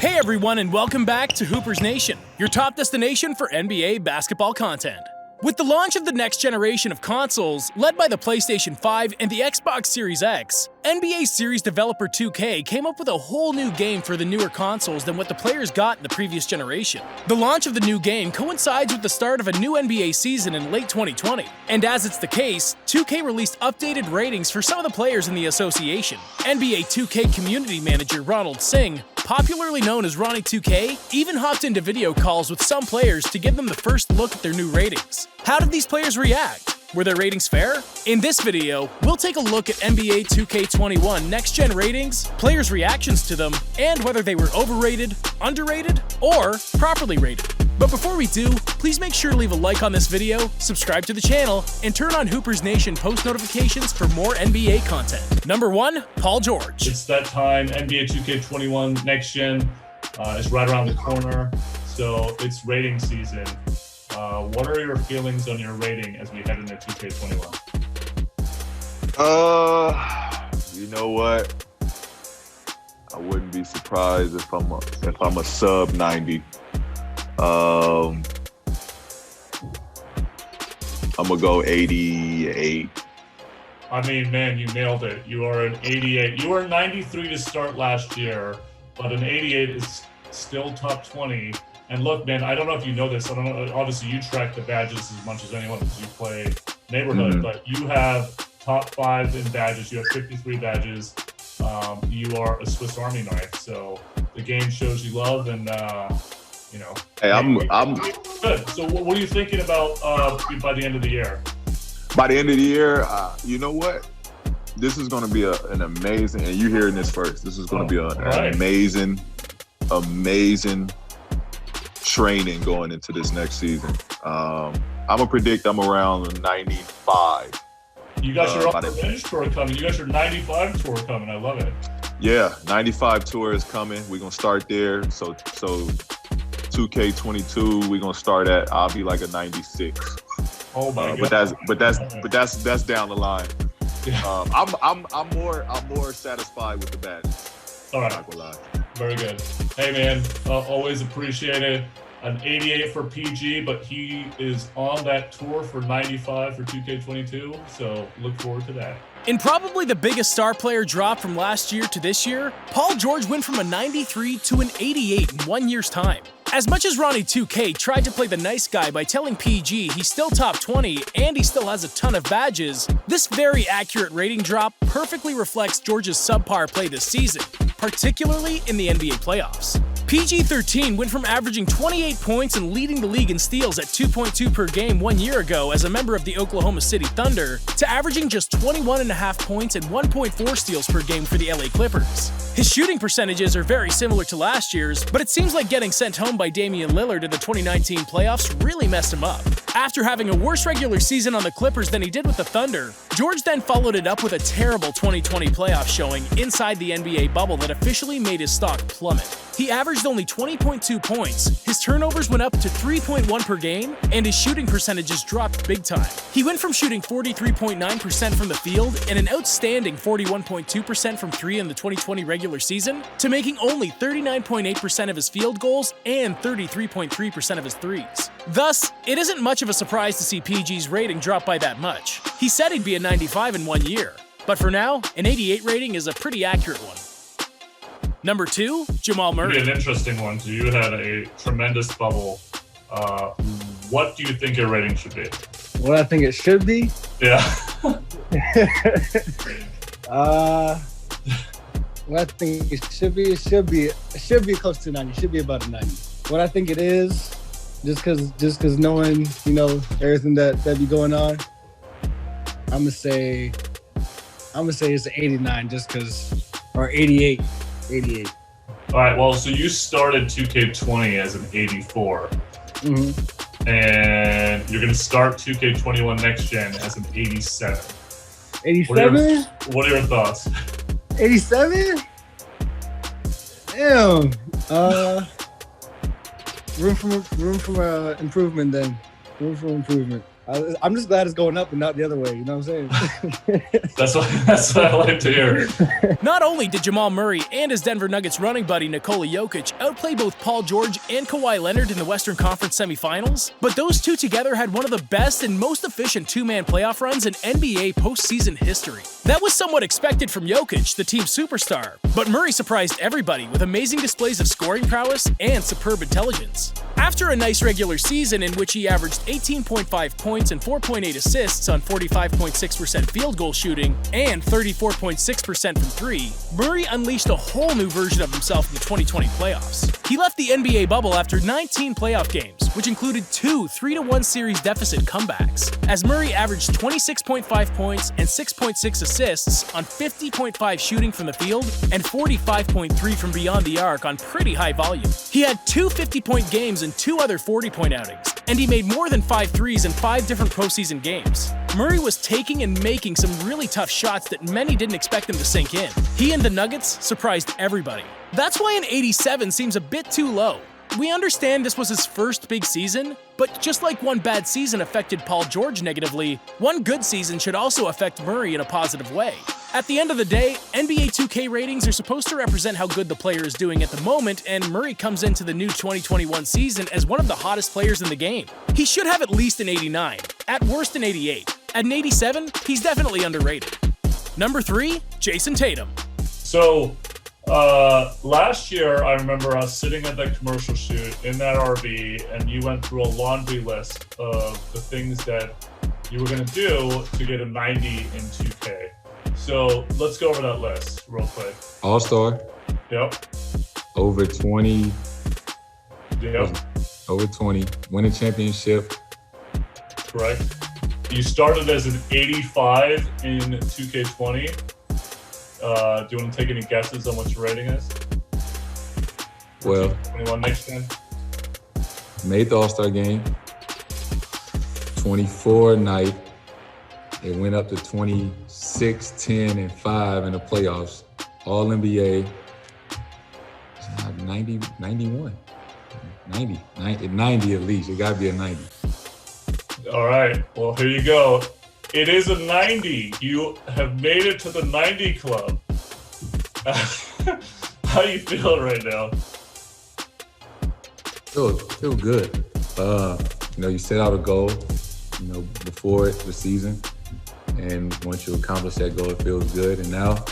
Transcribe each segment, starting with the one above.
Hey everyone, and welcome back to Hoopers Nation, your top destination for NBA basketball content. With the launch of the next generation of consoles, led by the PlayStation 5 and the Xbox Series X, NBA series developer 2K came up with a whole new game for the newer consoles than what the players got in the previous generation. The launch of the new game coincides with the start of a new NBA season in late 2020, and as it's the case, 2K released updated ratings for some of the players in the association. NBA 2K community manager Ronald Singh, popularly known as Ronnie 2K, even hopped into video calls with some players to give them the first look at their new ratings. How did these players react? Were their ratings fair? In this video, we'll take a look at NBA 2K21 next-gen ratings, players' reactions to them, and whether they were overrated, underrated, or properly rated. But before we do, please make sure to leave a like on this video, subscribe to the channel, and turn on Hoopers Nation post notifications for more NBA content. Number 1, Paul George. It's that time. NBA 2K21 next gen is right around the corner, so it's rating season. What are your feelings on your rating as we head into 2K21? You know what? I wouldn't be surprised if I'm a sub 90. I'm gonna go 88. I mean, man, you nailed it. You are an 88. You were 93 to start last year, but an 88 is still top 20. And look, man, I don't know if you know this. I don't know. Obviously, you track the badges as much as anyone because you play neighborhood. But you have top 5 in badges. You have 53 badges. You are a Swiss Army knife. So the game shows you love, and you know. Hey, I'm good. So what are you thinking about by the end of the year? By the end of the year, you know what? This is going to be an amazing. And you're hearing this first. This is going to be an amazing training going into this next season. I'm gonna predict I'm around 95. You got your revenge tour coming. You got your 95 tour coming. I love it. Yeah, 95 tour is coming. We're gonna start there. So 2K22, we're gonna start at. I'll be like a 96. Oh my god! But that's down the line. Yeah. I'm more satisfied with the badge. All right. Not gonna lie. Very good. Hey, man, always appreciate it. An 88 for PG, but he is on that tour for 95 for 2K22, so look forward to that. In probably the biggest star player drop from last year to this year, Paul George went from a 93 to an 88 in 1 year's time. As much as Ronnie 2K tried to play the nice guy by telling PG he's still top 20 and he still has a ton of badges, this very accurate rating drop perfectly reflects George's subpar play this season, particularly in the NBA playoffs. PG-13 went from averaging 28 points and leading the league in steals at 2.2 per game 1 year ago as a member of the Oklahoma City Thunder to averaging just 21.5 points and 1.4 steals per game for the LA Clippers. His shooting percentages are very similar to last year's, but it seems like getting sent home by Damian Lillard in the 2019 playoffs really messed him up. After having a worse regular season on the Clippers than he did with the Thunder, George then followed it up with a terrible 2020 playoff showing inside the NBA bubble that officially made his stock plummet. He averaged only 20.2 points, his turnovers went up to 3.1 per game, and his shooting percentages dropped big time. He went from shooting 43.9% from the field and an outstanding 41.2% from 3 in the 2020 regular season to making only 39.8% of his field goals and 33.3% of his threes. Thus, it isn't much of a surprise to see PG's rating drop by that much. He said he'd be a 95 in 1 year, but for now, an 88 rating is a pretty accurate one. Number 2, Jamal Murray. An interesting one. So you had a tremendous bubble. What do you think your rating should be? What I think it should be? Yeah. What I think it should be close to 90. It should be about a 90. What I think it is, just cause knowing, you know, everything that be going on, I'm gonna say it's an 89 or 88. 88. All right, well, so you started 2K20 as an 84. Mm-hmm. And you're going to start 2K21 Next Gen as an 87. 87? What are your thoughts? 87? Damn. Room for improvement then. Room for improvement. I'm just glad it's going up and not the other way. You know what I'm saying? That's what I like to hear. Not only did Jamal Murray and his Denver Nuggets running buddy Nikola Jokic outplay both Paul George and Kawhi Leonard in the Western Conference semifinals, but those two together had one of the best and most efficient two-man playoff runs in NBA postseason history. That was somewhat expected from Jokic, the team's superstar, but Murray surprised everybody with amazing displays of scoring prowess and superb intelligence. After a nice regular season in which he averaged 18.5 points and 4.8 assists on 45.6% field goal shooting and 34.6% from three, Murray unleashed a whole new version of himself in the 2020 playoffs. He left the NBA bubble after 19 playoff games, which included 2 3-1 series deficit comebacks, as Murray averaged 26.5 points and 6.6 assists on 50.5 shooting from the field and 45.3 from beyond the arc on pretty high volume. He had 2 50-point games and 2 other 40-point outings, and he made more than 5 threes in 5 different postseason games. Murray was taking and making some really tough shots that many didn't expect him to sink in. He and the Nuggets surprised everybody. That's why an 87 seems a bit too low. We understand this was his first big season, but just like one bad season affected Paul George negatively, one good season should also affect Murray in a positive way. At the end of the day, NBA 2K ratings are supposed to represent how good the player is doing at the moment, and Murray comes into the new 2021 season as one of the hottest players in the game. He should have at least an 89, at worst an 88. At an 87, he's definitely underrated. Number 3, Jason Tatum. So, last year, I remember us sitting at that commercial shoot in that RV, and you went through a laundry list of the things that you were going to do to get a 90 in 2K. So let's go over that list real quick. All-Star. Yep. Over 20. Yep. Over 20. Win a championship. Correct. You started as an 85 in 2K20. Do you want to take any guesses on what your rating is? Well, 21 next gen. Made the All-Star game. 24 night. It went up to 26, 10, and 5 in the playoffs. All NBA. 90, 91. 90 at least. It got to be a 90. All right. Well, here you go. It is a 90. You have made it to the 90 club. How you feel right now? Feel good. You set out a goal, before the season. And once you accomplish that goal, it feels good. And now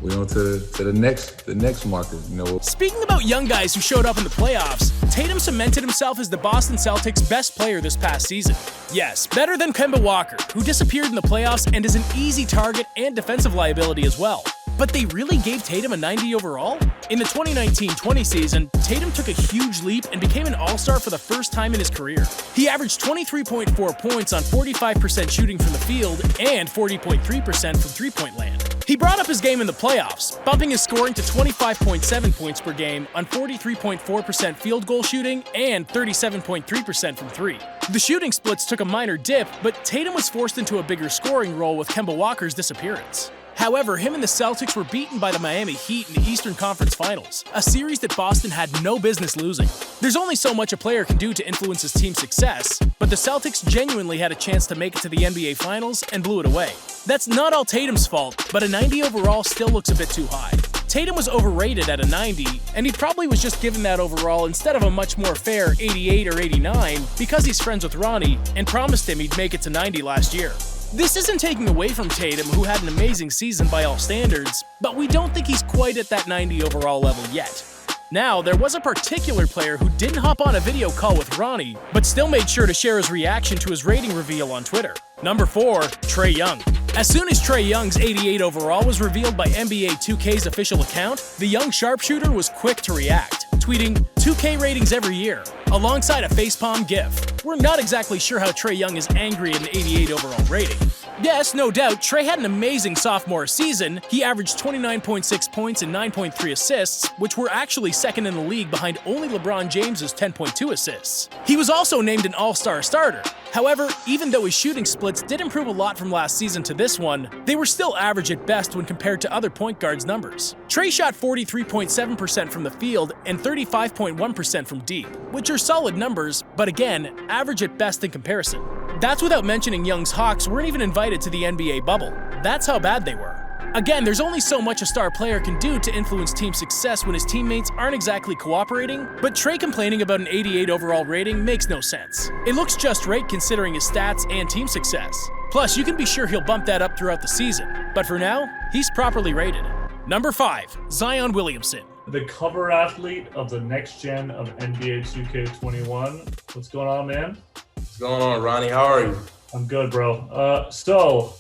we're on to the next marker. Speaking about young guys who showed up in the playoffs, Tatum cemented himself as the Boston Celtics' best player this past season. Yes, better than Kemba Walker, who disappeared in the playoffs and is an easy target and defensive liability as well. But they really gave Tatum a 90 overall? In the 2019-20 season, Tatum took a huge leap and became an all-star for the first time in his career. He averaged 23.4 points on 45% shooting from the field and 40.3% from three-point land. He brought up his game in the playoffs, bumping his scoring to 25.7 points per game on 43.4% field goal shooting and 37.3% from three. The shooting splits took a minor dip, but Tatum was forced into a bigger scoring role with Kemba Walker's disappearance. However, him and the Celtics were beaten by the Miami Heat in the Eastern Conference Finals, a series that Boston had no business losing. There's only so much a player can do to influence his team's success, but the Celtics genuinely had a chance to make it to the NBA Finals and blew it away. That's not all Tatum's fault, but a 90 overall still looks a bit too high. Tatum was overrated at a 90, and he probably was just given that overall instead of a much more fair 88 or 89 because he's friends with Ronnie and promised him he'd make it to 90 last year. This isn't taking away from Tatum, who had an amazing season by all standards, but we don't think he's quite at that 90 overall level yet. Now, there was a particular player who didn't hop on a video call with Ronnie, but still made sure to share his reaction to his rating reveal on Twitter. Number 4, Trae Young. As soon as Trae Young's 88 overall was revealed by NBA 2K's official account, the young sharpshooter was quick to react, tweeting, "2K ratings every year," alongside a facepalm gif. We're not exactly sure how Trae Young is angry at an 88 overall rating. Yes, no doubt, Trae had an amazing sophomore season. He averaged 29.6 points and 9.3 assists, which were actually second in the league behind only LeBron James's 10.2 assists. He was also named an all-star starter. However, even though his shooting splits did improve a lot from last season to this one, they were still average at best when compared to other point guards' numbers. Trae shot 43.7% from the field and 35.1% from deep, which are solid numbers, but again, average at best in comparison. That's without mentioning Young's Hawks weren't even invited to the NBA bubble. That's how bad they were. Again, there's only so much a star player can do to influence team success when his teammates aren't exactly cooperating, but Trey complaining about an 88 overall rating makes no sense. It looks just right considering his stats and team success. Plus, you can be sure he'll bump that up throughout the season. But for now, he's properly rated. Number 5, Zion Williamson. The cover athlete of the next gen of NBA 2K21. What's going on, man? What's going on, Ronnie? How are you? I'm good, bro. So,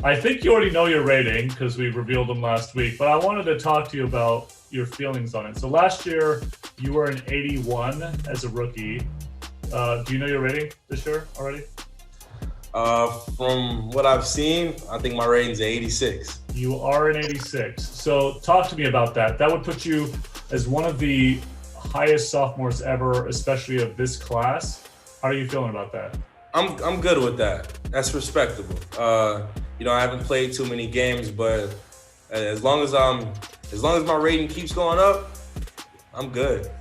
I think you already know your rating because we revealed them last week, but I wanted to talk to you about your feelings on it. So last year, you were an 81 as a rookie. Do you know your rating this year already? From what I've seen, I think my rating's 86. You are an 86. So talk to me about that. That would put you as one of the highest sophomores ever, especially of this class. How are you feeling about that? I'm good with that. That's respectable. I haven't played too many games, but as long as my rating keeps going up, I'm good.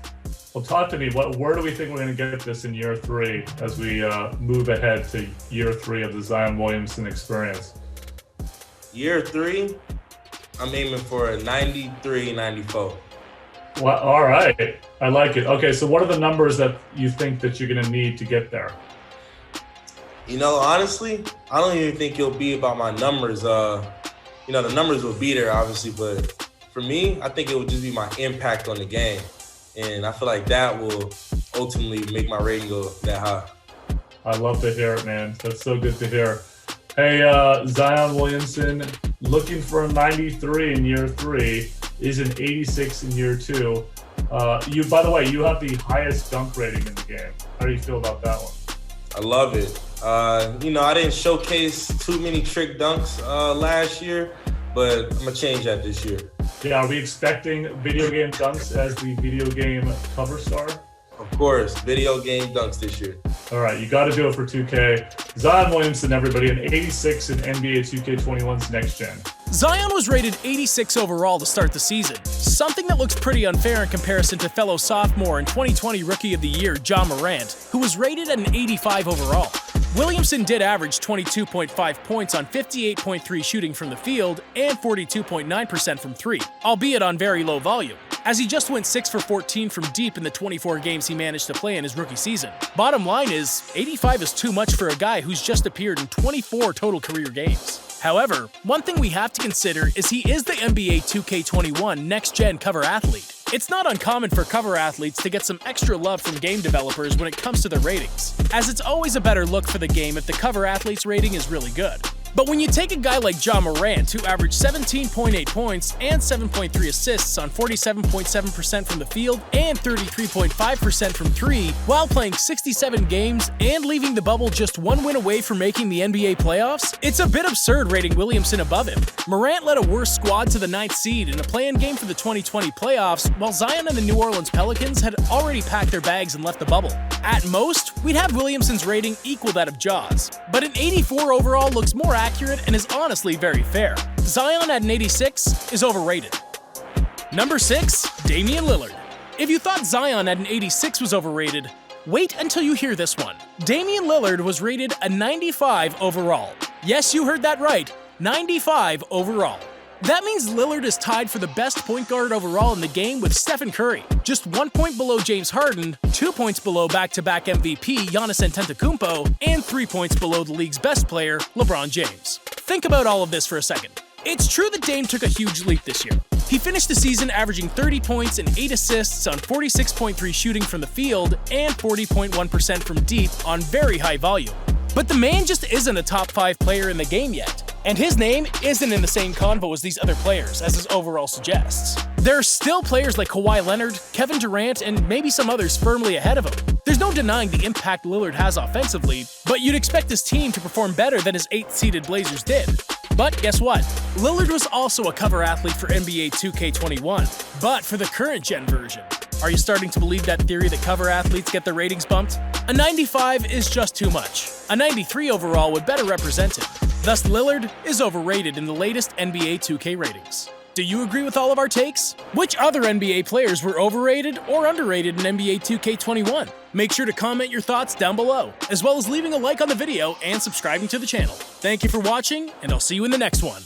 Well, talk to me. Where do we think we're going to get this in year 3 as we move ahead to year 3 of the Zion Williamson experience? Year 3, I'm aiming for a 93, 94. Well, all right. I like it. Okay, so what are the numbers that you think that you're going to need to get there? Honestly, I don't even think it'll be about my numbers. The numbers will be there, obviously, but for me, I think it will just be my impact on the game. And I feel like that will ultimately make my rating go that high. I love to hear it, man. That's so good to hear. Hey, Zion Williamson, looking for a 93 in year 3, is an 86 in year 2. By the way, you have the highest dunk rating in the game. How do you feel about that one? I love it. I didn't showcase too many trick dunks last year, but I'm going to change that this year. Yeah, are we expecting video game dunks as the video game cover star? Of course, video game dunks this year. All right, you got to do it for 2K. Zion Williamson, everybody, an 86 in NBA 2K21's next gen. Zion was rated 86 overall to start the season, something that looks pretty unfair in comparison to fellow sophomore and 2020 Rookie of the Year, Ja Morant, who was rated at an 85 overall. Williamson did average 22.5 points on 58.3 shooting from the field and 42.9% from 3, albeit on very low volume, as he just went 6 for 14 from deep in the 24 games he managed to play in his rookie season. Bottom line is, 85 is too much for a guy who's just appeared in 24 total career games. However, one thing we have to consider is he is the NBA 2K21 next-gen cover athlete. It's not uncommon for cover athletes to get some extra love from game developers when it comes to their ratings, as it's always a better look for the game if the cover athlete's rating is really good. But when you take a guy like Ja Morant, who averaged 17.8 points and 7.3 assists on 47.7% from the field and 33.5% from 3, while playing 67 games and leaving the bubble just 1 win away from making the NBA playoffs, it's a bit absurd rating Williamson above him. Morant led a worse squad to the 9th seed in a play-in game for the 2020 playoffs, while Zion and the New Orleans Pelicans had already packed their bags and left the bubble. At most, we'd have Williamson's rating equal that of Ja's, but an 84 overall looks more accurate and is honestly very fair. Zion at an 86 is overrated. Number 6, Damian Lillard. If you thought Zion at an 86 was overrated, wait until you hear this one. Damian Lillard was rated a 95 overall. Yes, you heard that right, 95 overall. That means Lillard is tied for the best point guard overall in the game with Stephen Curry, just 1 point below James Harden, 2 points below back-to-back MVP Giannis Antetokounmpo, and 3 points below the league's best player, LeBron James. Think about all of this for a second. It's true that Dame took a huge leap this year. He finished the season averaging 30 points and 8 assists on 46.3 shooting from the field and 40.1% from deep on very high volume. But the man just isn't a top 5 player in the game yet. And his name isn't in the same convo as these other players, as his overall suggests. There are still players like Kawhi Leonard, Kevin Durant, and maybe some others firmly ahead of him. There's no denying the impact Lillard has offensively, but you'd expect his team to perform better than his 8th-seeded Blazers did. But guess what? Lillard was also a cover athlete for NBA 2K21, but for the current-gen version. Are you starting to believe that theory that cover athletes get their ratings bumped? A 95 is just too much. A 93 overall would better represent him. Thus, Lillard is overrated in the latest NBA 2K ratings. Do you agree with all of our takes? Which other NBA players were overrated or underrated in NBA 2K21? Make sure to comment your thoughts down below, as well as leaving a like on the video and subscribing to the channel. Thank you for watching, and I'll see you in the next one.